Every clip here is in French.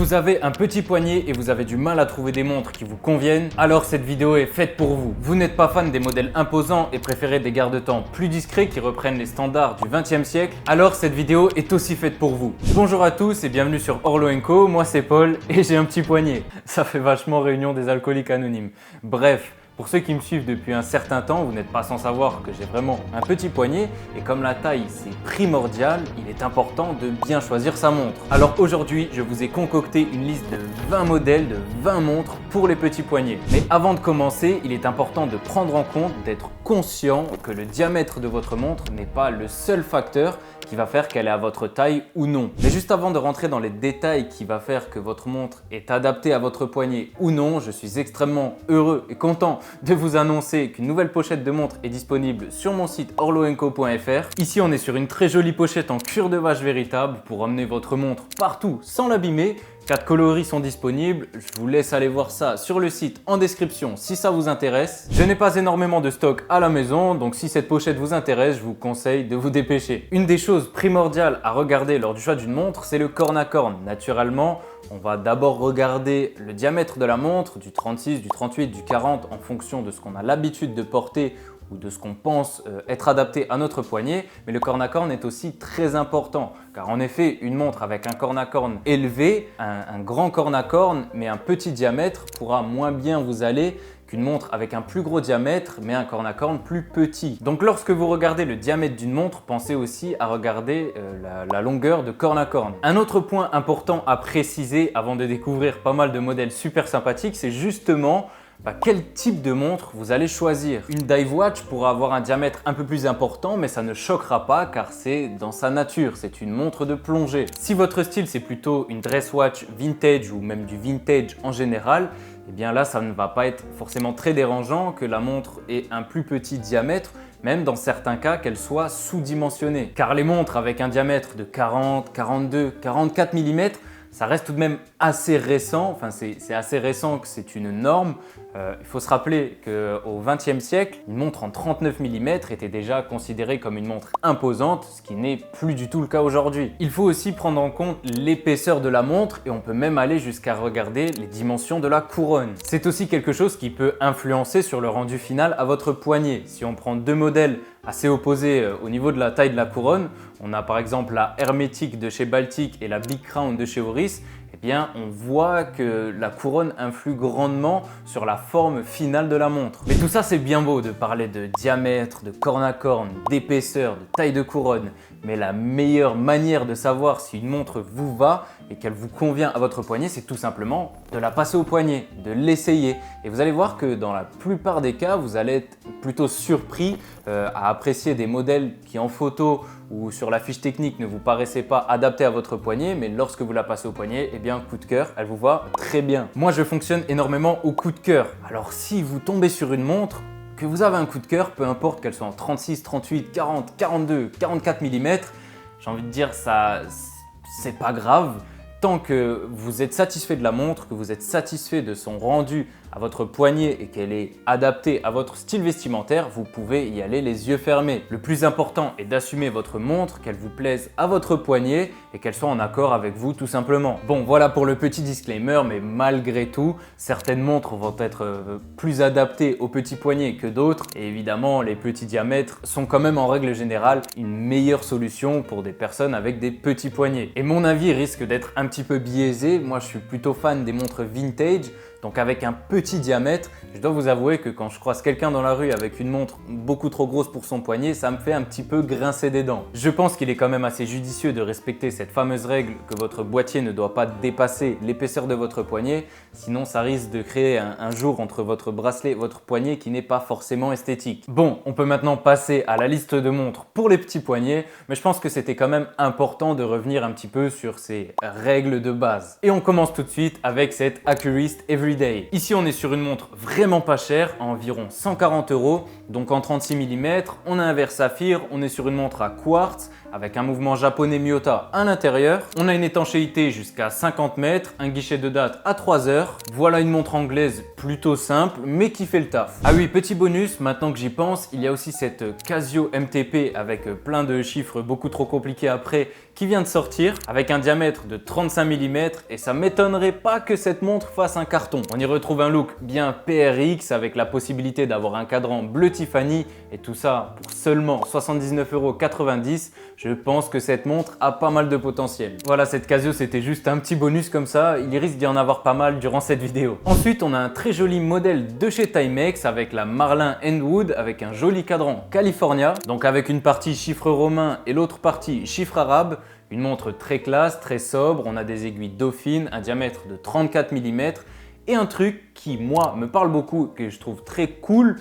Vous avez un petit poignet et vous avez du mal à trouver des montres qui vous conviennent, alors cette vidéo est faite pour vous. Vous n'êtes pas fan des modèles imposants et préférez des garde-temps plus discrets qui reprennent les standards du XXe siècle, alors cette vidéo est aussi faite pour vous. Bonjour à tous et bienvenue sur Orlo & Co, moi c'est Paul et j'ai un petit poignet. Ça fait vachement réunion des alcooliques anonymes. Bref. Pour ceux qui me suivent depuis un certain temps, vous n'êtes pas sans savoir que j'ai vraiment un petit poignet et comme la taille c'est primordial, il est important de bien choisir sa montre. Alors aujourd'hui, je vous ai concocté une liste de 20 modèles, de 20 montres pour les petits poignets. Mais avant de commencer, il est important de prendre en compte, d'être conscient que le diamètre de votre montre n'est pas le seul facteur qui va faire qu'elle est à votre taille ou non. Mais juste avant de rentrer dans les détails qui va faire que votre montre est adaptée à votre poignet ou non, je suis extrêmement heureux et content de vous annoncer qu'une nouvelle pochette de montre est disponible sur mon site orloenco.fr. Ici, on est sur une très jolie pochette en cuir de vache véritable pour emmener votre montre partout sans l'abîmer. 4 coloris sont disponibles, je vous laisse aller voir ça sur le site en description si ça vous intéresse. Je n'ai pas énormément de stock à la maison, donc si cette pochette vous intéresse, je vous conseille de vous dépêcher. Une des choses primordiales à regarder lors du choix d'une montre, c'est le corne à corne. Naturellement, on va d'abord regarder le diamètre de la montre, du 36, du 38, du 40 en fonction de ce qu'on a l'habitude de porter ou de ce qu'on pense être adapté à notre poignet, mais le corne à corne est aussi très important car en effet une montre avec un corne à corne élevé, un grand corne à corne mais un petit diamètre pourra moins bien vous aller qu'une montre avec un plus gros diamètre mais un corne à corne plus petit. Donc lorsque vous regardez le diamètre d'une montre, pensez aussi à regarder la longueur de corne à corne. Un autre point important à préciser avant de découvrir pas mal de modèles super sympathiques, c'est justement quel type de montre vous allez choisir. Une dive watch pourra avoir un diamètre un peu plus important mais ça ne choquera pas car c'est dans sa nature, c'est une montre de plongée. Si votre style c'est plutôt une dress watch vintage ou même du vintage en général, eh bien là ça ne va pas être forcément très dérangeant que la montre ait un plus petit diamètre, même dans certains cas qu'elle soit sous-dimensionnée. Car les montres avec un diamètre de 40, 42, 44 mm, ça reste tout de même assez récent, enfin c'est assez récent que c'est une norme. Il faut se rappeler qu'au XXe siècle, une montre en 39 mm était déjà considérée comme une montre imposante, ce qui n'est plus du tout le cas aujourd'hui. Il faut aussi prendre en compte l'épaisseur de la montre et on peut même aller jusqu'à regarder les dimensions de la couronne. C'est aussi quelque chose qui peut influencer sur le rendu final à votre poignet. Si on prend deux modèles assez opposés au niveau de la taille de la couronne, on a par exemple la Hermétique de chez Baltic et la Big Crown de chez Oris, eh bien on voit que la couronne influe grandement sur la forme finale de la montre. Mais tout ça c'est bien beau de parler de diamètre, de corne à corne, d'épaisseur, de taille de couronne, mais la meilleure manière de savoir si une montre vous va et qu'elle vous convient à votre poignet, c'est tout simplement de la passer au poignet, de l'essayer. Et vous allez voir que dans la plupart des cas, vous allez être plutôt surpris à apprécier des modèles qui en photo ou sur la fiche technique ne vous paraissaient pas adaptés à votre poignet, mais lorsque vous la passez au poignet, eh bien coup de cœur, elle vous va très bien. Moi je fonctionne énormément au coup de cœur. Alors si vous tombez sur une montre, que vous avez un coup de cœur, peu importe qu'elle soit en 36, 38, 40, 42, 44 mm, j'ai envie de dire ça, c'est pas grave. Tant que vous êtes satisfait de la montre, que vous êtes satisfait de son rendu à votre poignet et qu'elle est adaptée à votre style vestimentaire, vous pouvez y aller les yeux fermés. Le plus important est d'assumer votre montre, qu'elle vous plaise à votre poignet et qu'elle soit en accord avec vous tout simplement. Bon, voilà pour le petit disclaimer, mais malgré tout, certaines montres vont être plus adaptées au petit poignet que d'autres et évidemment, les petits diamètres sont quand même en règle générale une meilleure solution pour des personnes avec des petits poignets. Et mon avis risque d'être un petit peu biaisé. Moi, je suis plutôt fan des montres vintage. Donc avec un petit diamètre, je dois vous avouer que quand je croise quelqu'un dans la rue avec une montre beaucoup trop grosse pour son poignet, ça me fait un petit peu grincer des dents. Je pense qu'il est quand même assez judicieux de respecter cette fameuse règle que votre boîtier ne doit pas dépasser l'épaisseur de votre poignet, sinon ça risque de créer un jour entre votre bracelet et votre poignet qui n'est pas forcément esthétique. Bon, on peut maintenant passer à la liste de montres pour les petits poignets, mais je pense que c'était quand même important de revenir un petit peu sur ces règles de base. Et on commence tout de suite avec cette Accurist Everyday. Ici, on est sur une montre vraiment pas chère, à environ 140 €, donc en 36 mm. On a un verre saphir, on est sur une montre à quartz avec un mouvement japonais Miyota à l'intérieur. On a une étanchéité jusqu'à 50 mètres, un guichet de date à 3 heures. Voilà une montre anglaise plutôt simple mais qui fait le taf. Ah oui, petit bonus, maintenant que j'y pense, il y a aussi cette Casio MTP avec plein de chiffres beaucoup trop compliqués après qui vient de sortir avec un diamètre de 35 mm et ça m'étonnerait pas que cette montre fasse un carton. On y retrouve un look bien PRX avec la possibilité d'avoir un cadran bleu Tiffany et tout ça pour seulement 79,90 €. Je pense que cette montre a pas mal de potentiel. Voilà, cette Casio c'était juste un petit bonus comme ça, il risque d'y en avoir pas mal durant cette vidéo. Ensuite on a un très joli modèle de chez Timex avec la Marlin Wood avec un joli cadran California, donc avec une partie chiffre romain et l'autre partie chiffre arabe. Une montre très classe, très sobre, on a des aiguilles Dauphine, un diamètre de 34 mm et un truc qui moi me parle beaucoup, que je trouve très cool,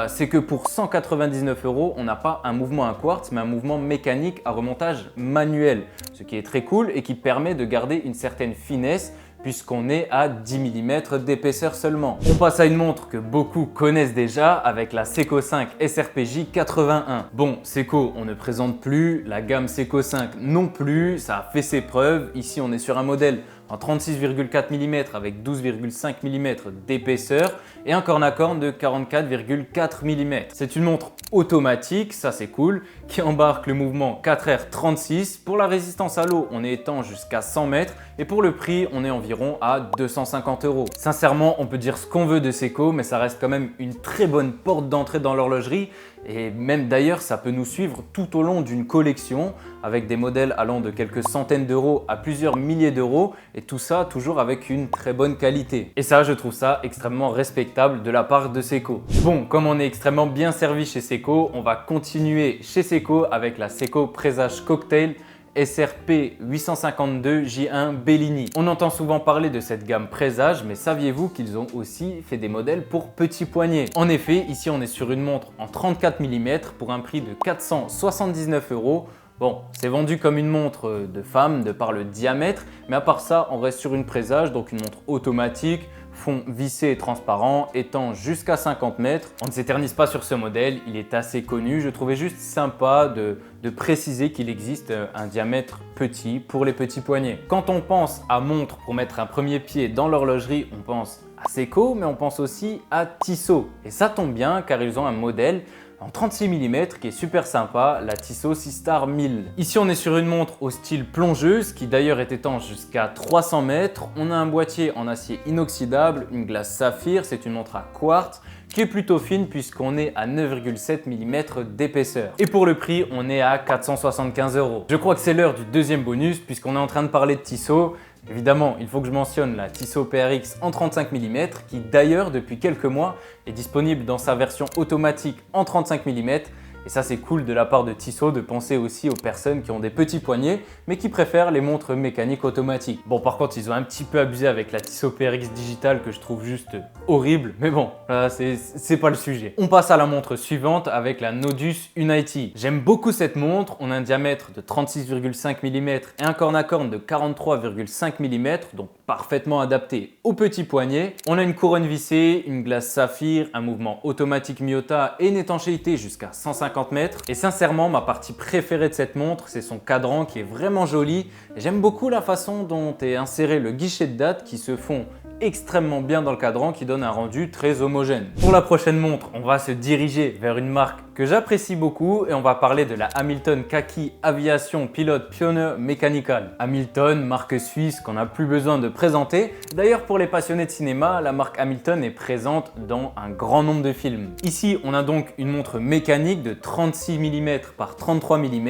c'est que pour 199 €, on n'a pas un mouvement à quartz, mais un mouvement mécanique à remontage manuel. Ce qui est très cool et qui permet de garder une certaine finesse puisqu'on est à 10 mm d'épaisseur seulement. On passe à une montre que beaucoup connaissent déjà avec la Seiko 5 SRPJ 81. Bon, Seiko, on ne présente plus, la gamme Seiko 5 non plus, ça a fait ses preuves. Ici, on est sur un modèle en 36,4 mm avec 12,5 mm d'épaisseur et un corne à corne de 44,4 mm. C'est une montre automatique, ça c'est cool, qui embarque le mouvement 4R36. Pour la résistance à l'eau, on est étanche jusqu'à 100 mètres et pour le prix, on est environ à 250 €. Sincèrement, on peut dire ce qu'on veut de Seiko, mais ça reste quand même une très bonne porte d'entrée dans l'horlogerie. Et même d'ailleurs, ça peut nous suivre tout au long d'une collection avec des modèles allant de quelques centaines d'euros à plusieurs milliers d'euros et tout ça toujours avec une très bonne qualité. Et ça, je trouve ça extrêmement respectable de la part de Seiko. Bon, comme on est extrêmement bien servi chez Seiko, on va continuer chez Seiko avec la Seiko Presage Cocktail SRP 852 J1 Bellini. On entend souvent parler de cette gamme Presage, mais saviez-vous qu'ils ont aussi fait des modèles pour petits poignets? En effet, ici on est sur une montre en 34 mm pour un prix de 479 €. Bon, c'est vendu comme une montre de femme de par le diamètre, mais à part ça, on reste sur une Presage, donc une montre automatique, fond vissé et transparent, étant jusqu'à 50 mètres. On ne s'éternise pas sur ce modèle, il est assez connu. Je trouvais juste sympa de préciser qu'il existe un diamètre petit pour les petits poignets. Quand on pense à montre pour mettre un premier pied dans l'horlogerie, on pense à Seiko, mais on pense aussi à Tissot. Et ça tombe bien car ils ont un modèle en 36 mm qui est super sympa, la Tissot Seastar 1000. Ici on est sur une montre au style plongeuse qui d'ailleurs est étanche jusqu'à 300 mètres. On a un boîtier en acier inoxydable, une glace saphir, c'est une montre à quartz qui est plutôt fine puisqu'on est à 9,7 mm d'épaisseur. Et pour le prix, on est à 475 €. Je crois que c'est l'heure du deuxième bonus puisqu'on est en train de parler de Tissot. Évidemment, il faut que je mentionne la Tissot PRX en 35 mm qui d'ailleurs depuis quelques mois est disponible dans sa version automatique en 35 mm. Et ça c'est cool de la part de Tissot de penser aussi aux personnes qui ont des petits poignets mais qui préfèrent les montres mécaniques automatiques. Bon, par contre ils ont un petit peu abusé avec la Tissot PRX digitale que je trouve juste horrible, mais bon, là c'est pas le sujet. On passe à la montre suivante avec la Nodus Unity. J'aime beaucoup cette montre, on a un diamètre de 36,5 mm et un corne à corne de 43,5 mm, donc parfaitement adapté aux petits poignets. On a une couronne vissée, une glace saphir, un mouvement automatique Miyota et une étanchéité jusqu'à 150 mètres. Et sincèrement, ma partie préférée de cette montre, c'est son cadran qui est vraiment joli. J'aime beaucoup la façon dont est inséré le guichet de date qui se fond extrêmement bien dans le cadran qui donne un rendu très homogène. Pour la prochaine montre, on va se diriger vers une marque que j'apprécie beaucoup et on va parler de la Hamilton Kaki Aviation Pilot Pioneer Mechanical. Hamilton, marque suisse qu'on n'a plus besoin de présenter. D'ailleurs, pour les passionnés de cinéma, la marque Hamilton est présente dans un grand nombre de films. Ici, on a donc une montre mécanique de 36 mm par 33 mm.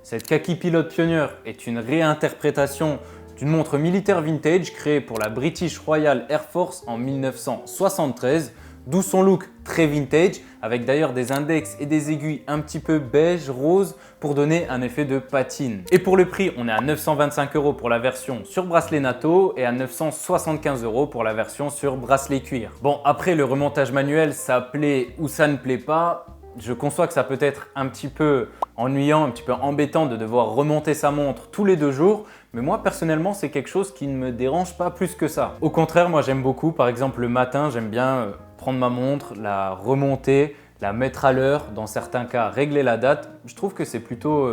Cette Kaki Pilot Pioneer est une réinterprétation d'une montre militaire vintage créée pour la British Royal Air Force en 1973, d'où son look très vintage, avec d'ailleurs des index et des aiguilles un petit peu beige, rose, pour donner un effet de patine. Et pour le prix, on est à 925 € pour la version sur bracelet NATO et à 975 € pour la version sur bracelet cuir. Bon, après le remontage manuel, ça plaît ou ça ne plaît pas. Je conçois que ça peut être un petit peu ennuyant, un petit peu embêtant de devoir remonter sa montre tous les 2 jours, mais moi personnellement c'est quelque chose qui ne me dérange pas plus que ça. Au contraire, moi j'aime beaucoup, par exemple le matin, j'aime bien prendre ma montre, la remonter, la mettre à l'heure, dans certains cas régler la date. Je trouve que c'est plutôt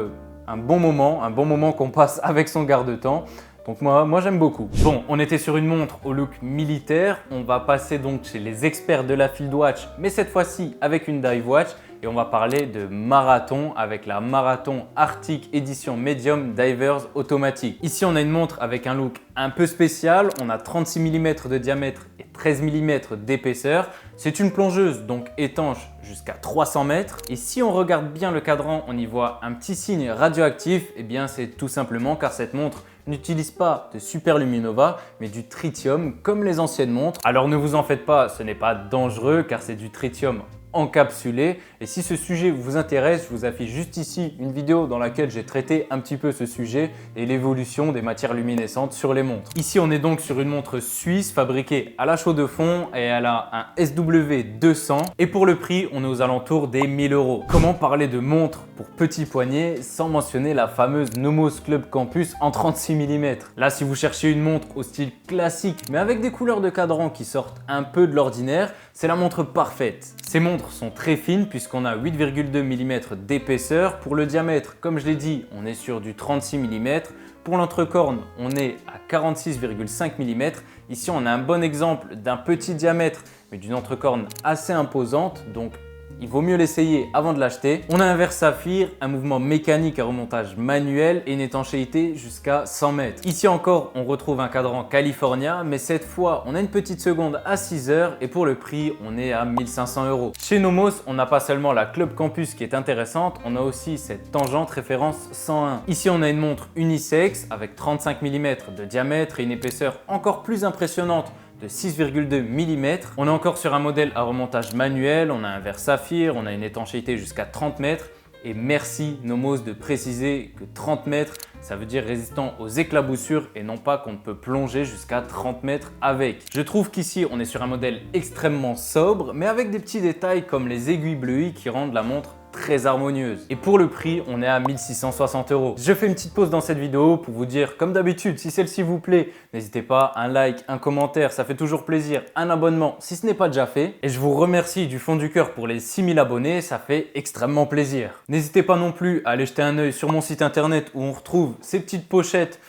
un bon moment qu'on passe avec son garde-temps. Donc moi j'aime beaucoup. Bon, on était sur une montre au look militaire. On va passer donc chez les experts de la field watch, mais cette fois-ci avec une dive watch. Et on va parler de marathon avec la Marathon Arctic Edition Medium Divers automatique. Ici, on a une montre avec un look un peu spécial. On a 36 mm de diamètre et 13 mm d'épaisseur. C'est une plongeuse, donc étanche jusqu'à 300 mètres. Et si on regarde bien le cadran, on y voit un petit signe radioactif. Eh bien, c'est tout simplement car cette montre n'utilise pas de superluminova, mais du tritium comme les anciennes montres. Alors ne vous en faites pas, ce n'est pas dangereux car c'est du tritium encapsulé. Et si ce sujet vous intéresse, je vous affiche juste ici une vidéo dans laquelle j'ai traité un petit peu ce sujet et l'évolution des matières luminescentes sur les montres. Ici, on est donc sur une montre suisse fabriquée à la chaux de fond et elle a un SW200. Et pour le prix, on est aux alentours des 1000 €. Comment parler de montre pour petits poignets sans mentionner la fameuse Nomos Club Campus en 36 mm. Là, si vous cherchez une montre au style classique, mais avec des couleurs de cadran qui sortent un peu de l'ordinaire, c'est la montre parfaite. Ces montres sont très fines puisqu'on a 8,2 mm d'épaisseur. Pour le diamètre, comme je l'ai dit, on est sur du 36 mm. Pour l'entrecorne, on est à 46,5 mm. Ici, on a un bon exemple d'un petit diamètre, mais d'une entrecorne assez imposante. Donc, il vaut mieux l'essayer avant de l'acheter. On a un verre saphir, un mouvement mécanique à remontage manuel et une étanchéité jusqu'à 100 mètres. Ici encore, on retrouve un cadran California, mais cette fois, on a une petite seconde à 6 heures et pour le prix, on est à 1500 €. Chez Nomos, on n'a pas seulement la Club Campus qui est intéressante, on a aussi cette tangente référence 101. Ici, on a une montre unisexe avec 35 mm de diamètre et une épaisseur encore plus impressionnante de 6,2 mm. On est encore sur un modèle à remontage manuel, on a un verre saphir, on a une étanchéité jusqu'à 30 mètres. Et merci Nomos de préciser que 30 mètres, ça veut dire résistant aux éclaboussures et non pas qu'on ne peut plonger jusqu'à 30 mètres avec. Je trouve qu'ici, on est sur un modèle extrêmement sobre, mais avec des petits détails comme les aiguilles bleuies qui rendent la montre très harmonieuse. Et pour le prix, on est à 1660 €. Je fais une petite pause dans cette vidéo pour vous dire, comme d'habitude, si celle-ci vous plaît, n'hésitez pas, un like, un commentaire, ça fait toujours plaisir, un abonnement si ce n'est pas déjà fait. Et je vous remercie du fond du cœur pour les 6000 abonnés, ça fait extrêmement plaisir. N'hésitez pas non plus à aller jeter un œil sur mon site internet où on retrouve ces petites pochettes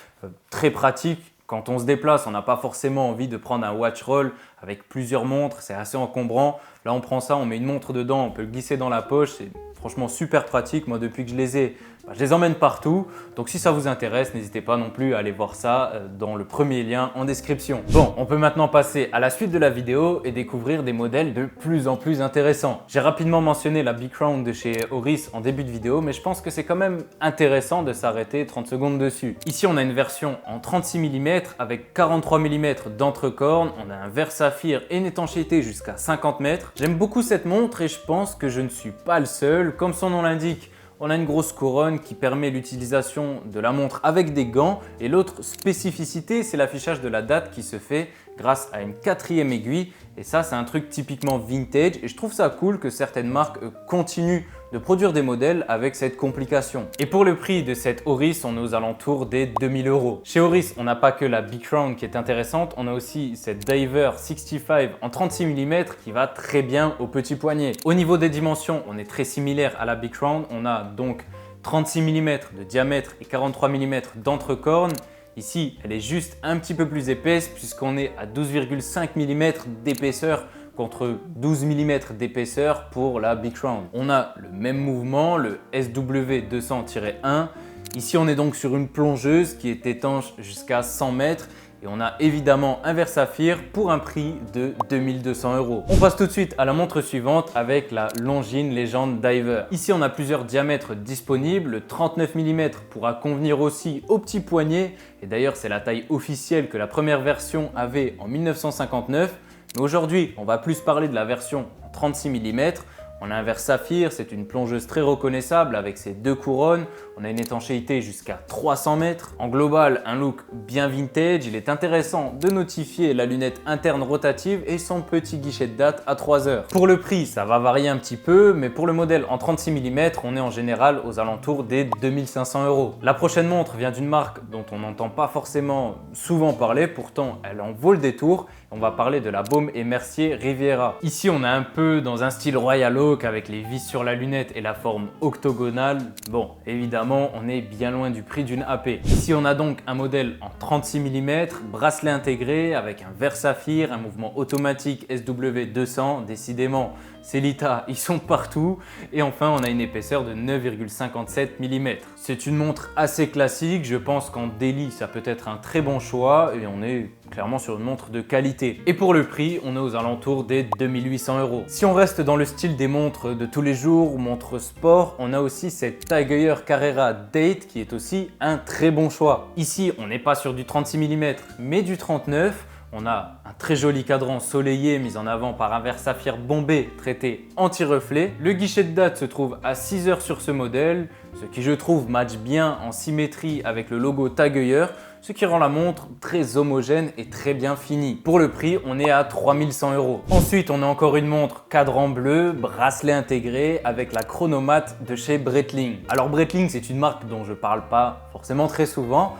très pratiques. Quand on se déplace, on n'a pas forcément envie de prendre un watch roll avec plusieurs montres, c'est assez encombrant. Là, on prend ça, on met une montre dedans, on peut le glisser dans la poche, c'est franchement super pratique. Moi, depuis que je les ai, je les emmène partout. Donc, si ça vous intéresse, n'hésitez pas non plus à aller voir ça dans le premier lien en description. Bon, on peut maintenant passer à la suite de la vidéo et découvrir des modèles de plus en plus intéressants. J'ai rapidement mentionné la Big Crown de chez Oris en début de vidéo, mais je pense que c'est quand même intéressant de s'arrêter 30 secondes dessus. Ici, on a une version en 36 mm avec 43 mm d'entrecorne. On a un verre saphir et une étanchéité jusqu'à 50 mètres. J'aime beaucoup cette montre et je pense que je ne suis pas le seul. Comme son nom l'indique, on a une grosse couronne qui permet l'utilisation de la montre avec des gants et l'autre spécificité, c'est l'affichage de la date qui se fait grâce à une 4e aiguille et ça, c'est un truc typiquement vintage et je trouve ça cool que certaines marques continuent de produire des modèles avec cette complication. Et pour le prix de cette Oris, on est aux alentours des 2000 €. Chez Oris, on n'a pas que la Big Crown qui est intéressante, on a aussi cette Diver 65 en 36 mm qui va très bien au petit poignet. Au niveau des dimensions, on est très similaire à la Big Crown, on a donc 36 mm de diamètre et 43 mm d'entrecorne. Ici, elle est juste un petit peu plus épaisse puisqu'on est à 12,5 mm d'épaisseur contre 12 mm d'épaisseur pour la Big Crown. On a le même mouvement, le SW200-1. Ici, on est donc sur une plongeuse qui est étanche jusqu'à 100 mètres. Et on a évidemment un verre saphir pour un prix de 2200 €. On passe tout de suite à la montre suivante avec la Longines Legend Diver. Ici, on a plusieurs diamètres disponibles. Le 39 mm pourra convenir aussi au petit poignet. Et d'ailleurs, c'est la taille officielle que la première version avait en 1959. Mais aujourd'hui, on va plus parler de la version en 36 mm. On a un verre saphir, c'est une plongeuse très reconnaissable avec ses deux couronnes. On a une étanchéité jusqu'à 300 mètres. En global, un look bien vintage. Il est intéressant de notifier la lunette interne rotative et son petit guichet de date à 3 heures. Pour le prix, ça va varier un petit peu, mais pour le modèle en 36 mm, on est en général aux alentours des 2500 €. La prochaine montre vient d'une marque dont on n'entend pas forcément souvent parler, pourtant elle en vaut le détour. On va parler de la Baume & Mercier Riviera. Ici, on est un peu dans un style Royal Oak, glauque avec les vis sur la lunette et la forme octogonale, bon, évidemment, on est bien loin du prix d'une AP. Ici, on a donc un modèle en 36 mm, bracelet intégré avec un verre saphir, un mouvement automatique SW200, décidément, Sellita, ils sont partout. Et enfin, on a une épaisseur de 9,57 mm. C'est une montre assez classique, je pense qu'en daily, ça peut être un très bon choix et on est clairement sur une montre de qualité. Et pour le prix, on est aux alentours des 2800 €. Si on reste dans le style des montres de tous les jours ou montres sport, on a aussi cette Tiger Carrera Date qui est aussi un très bon choix. Ici, on n'est pas sur du 36 mm, mais du 39. On a un très joli cadran soleillé mis en avant par un verre saphir bombé traité anti-reflet. Le guichet de date se trouve à 6 heures sur ce modèle, ce qui je trouve match bien en symétrie avec le logo Tag Heuer, ce qui rend la montre très homogène et très bien finie. Pour le prix, on est à 3100 €. Ensuite, on a encore une montre cadran bleu, bracelet intégré avec la chronomate de chez Breitling. Alors Breitling, c'est une marque dont je parle pas forcément très souvent,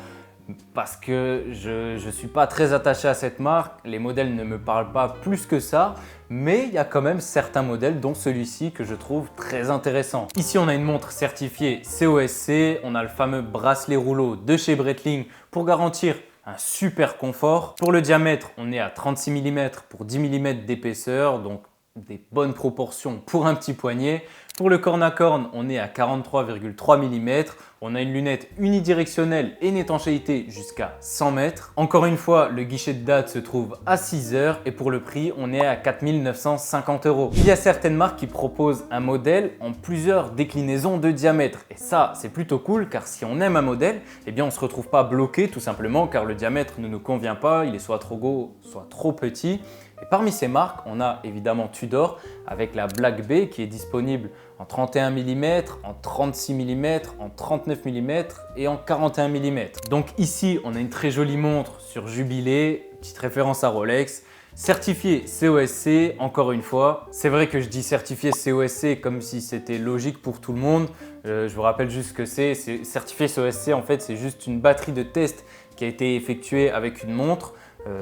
parce que je ne suis pas très attaché à cette marque, les modèles ne me parlent pas plus que ça, mais il y a quand même certains modèles, dont celui-ci, que je trouve très intéressant. Ici, on a une montre certifiée COSC, on a le fameux bracelet rouleau de chez Breitling pour garantir un super confort. Pour le diamètre, on est à 36 mm pour 10 mm d'épaisseur, donc des bonnes proportions pour un petit poignet. Pour le corne à corne, on est à 43,3 mm. On a une lunette unidirectionnelle et une étanchéité jusqu'à 100 mètres. Encore une fois, le guichet de date se trouve à 6 heures et pour le prix, on est à 4 950 €. Il y a certaines marques qui proposent un modèle en plusieurs déclinaisons de diamètre. Et ça, c'est plutôt cool car si on aime un modèle, eh bien on ne se retrouve pas bloqué tout simplement car le diamètre ne nous convient pas, il est soit trop gros, soit trop petit. Et parmi ces marques, on a évidemment Tudor avec la Black Bay qui est disponible en 31 mm, en 36 mm, en 39 mm et en 41 mm. Donc ici, on a une très jolie montre sur Jubilé, petite référence à Rolex, certifiée COSC, encore une fois. C'est vrai que je dis certifié COSC comme si c'était logique pour tout le monde. Je vous rappelle juste ce que c'est certifié COSC, en fait, c'est juste une batterie de test qui a été effectuée avec une montre.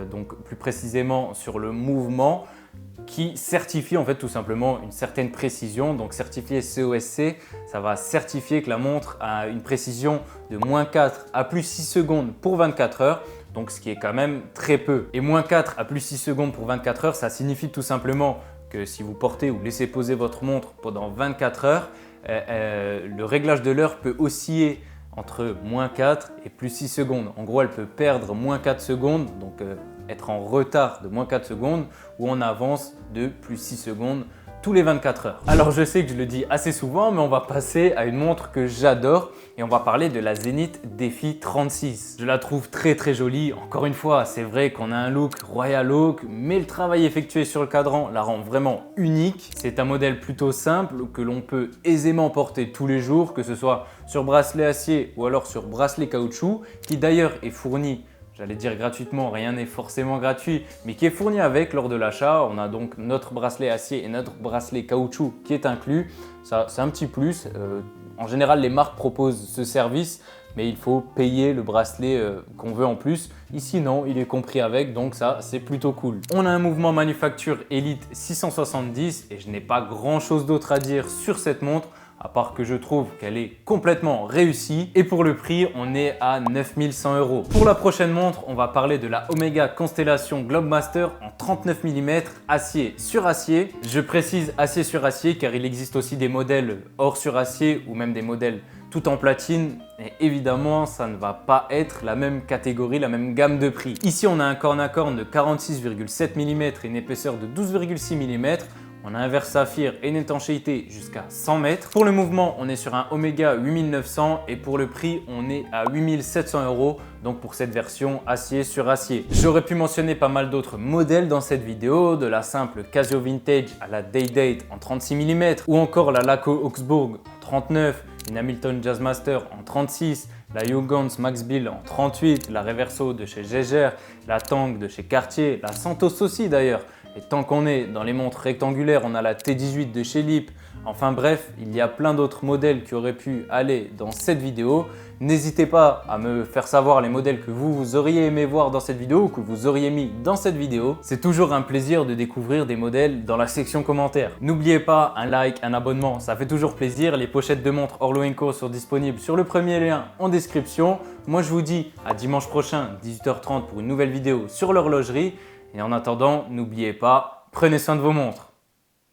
Donc plus précisément sur le mouvement qui certifie en fait tout simplement une certaine précision. Donc certifié COSC, ça va certifier que la montre a une précision de -4 à +6 secondes pour 24 heures. Donc ce qui est quand même très peu. Et -4 à +6 secondes pour 24 heures, ça signifie tout simplement que si vous portez ou laissez poser votre montre pendant 24 heures, le réglage de l'heure peut osciller entre -4 et +6 secondes. En gros, elle peut perdre -4 secondes, donc être en retard de -4 secondes ou en avance de +6 secondes tous les 24 heures. Alors je sais que je le dis assez souvent, mais on va passer à une montre que j'adore et on va parler de la Zenith Défi 36. Je la trouve très jolie. Encore une fois, c'est vrai qu'on a un look Royal Oak, mais le travail effectué sur le cadran la rend vraiment unique. C'est un modèle plutôt simple que l'on peut aisément porter tous les jours, que ce soit sur bracelet acier ou alors sur bracelet caoutchouc, qui d'ailleurs est fourni, j'allais dire gratuitement, rien n'est forcément gratuit, mais qui est fourni avec lors de l'achat. On a donc notre bracelet acier et notre bracelet caoutchouc qui est inclus. Ça, c'est un petit plus. En général, les marques proposent ce service, mais il faut payer le bracelet qu'on veut en plus. Ici, non, il est compris avec, donc ça, c'est plutôt cool. On a un mouvement manufacture Elite 670 et je n'ai pas grand-chose d'autre à dire sur cette montre, à part que je trouve qu'elle est complètement réussie. Et pour le prix, on est à 9100 €. Pour la prochaine montre, on va parler de la Omega Constellation Globemaster en 39 mm acier sur acier. Je précise acier sur acier car il existe aussi des modèles or sur acier ou même des modèles tout en platine. Et évidemment, ça ne va pas être la même catégorie, la même gamme de prix. Ici, on a un corne à corne de 46,7 mm et une épaisseur de 12,6 mm. On a un verre saphir et une étanchéité jusqu'à 100 mètres. Pour le mouvement, on est sur un Omega 8900 et pour le prix, on est à 8700 €. Donc pour cette version acier sur acier. J'aurais pu mentionner pas mal d'autres modèles dans cette vidéo, de la simple Casio Vintage à la Day-Date en 36 mm ou encore la Laco Augsburg en 39, une Hamilton Jazzmaster en 36, la Huygens Max Bill en 38, la Reverso de chez Jaeger, la Tang de chez Cartier, la Santos aussi d'ailleurs. Et tant qu'on est dans les montres rectangulaires, on a la T18 de chez Lip Enfin bref, il y a plein d'autres modèles qui auraient pu aller dans cette vidéo. N'hésitez pas à me faire savoir les modèles que vous auriez aimé voir dans cette vidéo ou que vous auriez mis dans cette vidéo. C'est toujours un plaisir de découvrir des modèles dans la section commentaires. N'oubliez pas un like, un abonnement, ça fait toujours plaisir. Les pochettes de montres Orlo & Co sont disponibles sur le premier lien en description. Moi je vous dis à dimanche prochain 18h30 pour une nouvelle vidéo sur l'horlogerie. Et en attendant, n'oubliez pas, prenez soin de vos montres.